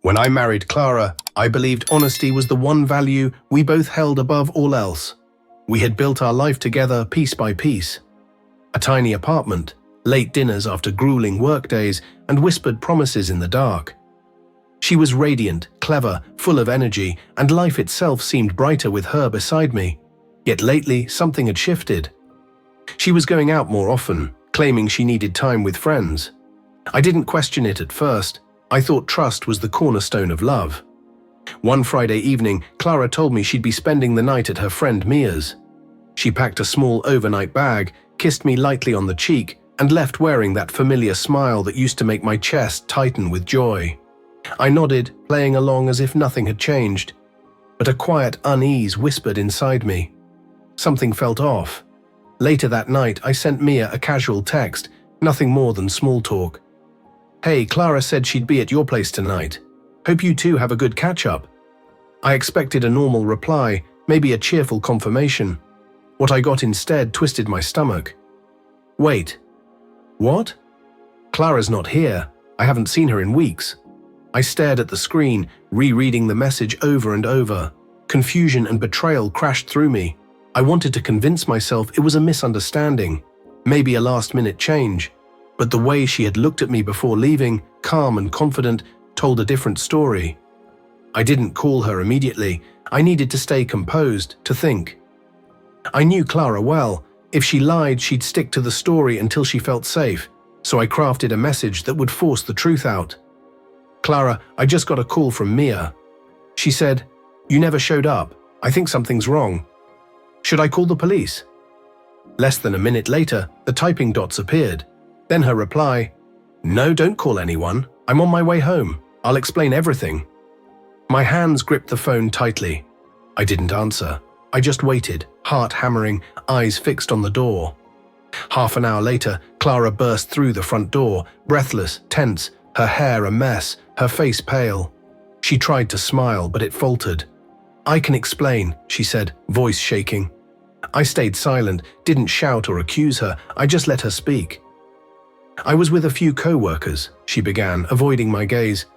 When I married Clara, I believed honesty was the one value we both held above all else. We had built our life together piece by piece. A tiny apartment, late dinners after grueling workdays, and whispered promises in the dark. She was radiant, clever, full of energy, and life itself seemed brighter with her beside me. Yet lately, something had shifted. She was going out more often, claiming she needed time with friends. I didn't question it at first. I thought trust was the cornerstone of love. One Friday evening, Clara told me she'd be spending the night at her friend Mia's. She packed a small overnight bag, kissed me lightly on the cheek, and left wearing that familiar smile that used to make my chest tighten with joy. I nodded, playing along as if nothing had changed. But a quiet unease whispered inside me. Something felt off. Later that night, I sent Mia a casual text, nothing more than small talk. "Hey, Clara said she'd be at your place tonight. Hope you two have a good catch-up." I expected a normal reply, maybe a cheerful confirmation. What I got instead twisted my stomach. "Wait. What? Clara's not here. I haven't seen her in weeks." I stared at the screen, rereading the message over and over. Confusion and betrayal crashed through me. I wanted to convince myself it was a misunderstanding, maybe a last-minute change. But the way she had looked at me before leaving, calm and confident, told a different story. I didn't call her immediately. I needed to stay composed, to think. I knew Clara well. If she lied, she'd stick to the story until she felt safe, so I crafted a message that would force the truth out. "Clara, I just got a call from Mia. She said, 'You never showed up. I think something's wrong. Should I call the police?'" Less than a minute later, the typing dots appeared. Then her reply, "No, don't call anyone. I'm on my way home. I'll explain everything." My hands gripped the phone tightly. I didn't answer. I just waited, heart hammering, eyes fixed on the door. Half an hour later, Clara burst through the front door, breathless, tense, her hair a mess, her face pale. She tried to smile, but it faltered. "I can explain," she said, voice shaking. I stayed silent, didn't shout or accuse her. I just let her speak. "I was with a few co-workers," she began, avoiding my gaze.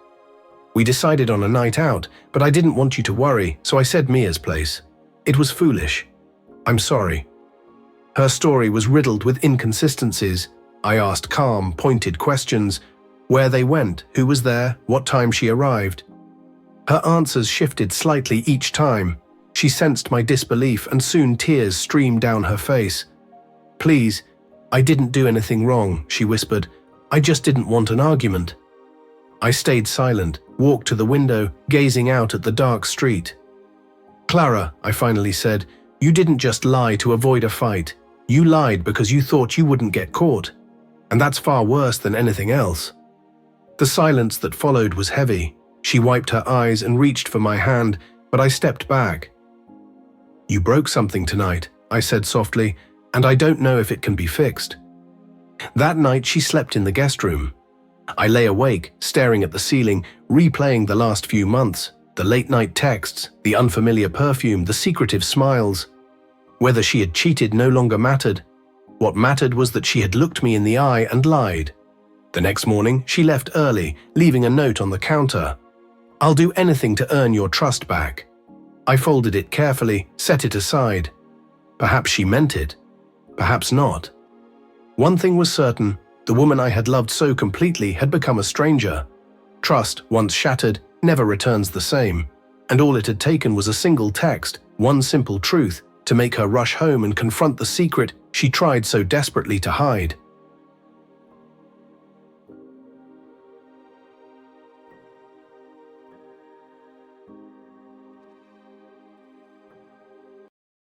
"We decided on a night out, but I didn't want you to worry, so I said Mia's place. It was foolish. I'm sorry." Her story was riddled with inconsistencies. I asked calm, pointed questions. Where they went, who was there, what time she arrived. Her answers shifted slightly each time. She sensed my disbelief, and soon tears streamed down her face. "Please, I didn't do anything wrong," she whispered. "I just didn't want an argument." I stayed silent, walked to the window, gazing out at the dark street. "Clara," I finally said, "you didn't just lie to avoid a fight. You lied because you thought you wouldn't get caught. And that's far worse than anything else." The silence that followed was heavy. She wiped her eyes and reached for my hand, but I stepped back. "You broke something tonight," I said softly, "and I don't know if it can be fixed." That night she slept in the guest room. I lay awake, staring at the ceiling, replaying the last few months, the late-night texts, the unfamiliar perfume, the secretive smiles. Whether she had cheated no longer mattered. What mattered was that she had looked me in the eye and lied. The next morning, she left early, leaving a note on the counter. "I'll do anything to earn your trust back." I folded it carefully, set it aside. Perhaps she meant it. Perhaps not. One thing was certain. The woman I had loved so completely had become a stranger. Trust, once shattered, never returns the same. And all it had taken was a single text, one simple truth, to make her rush home and confront the secret she tried so desperately to hide.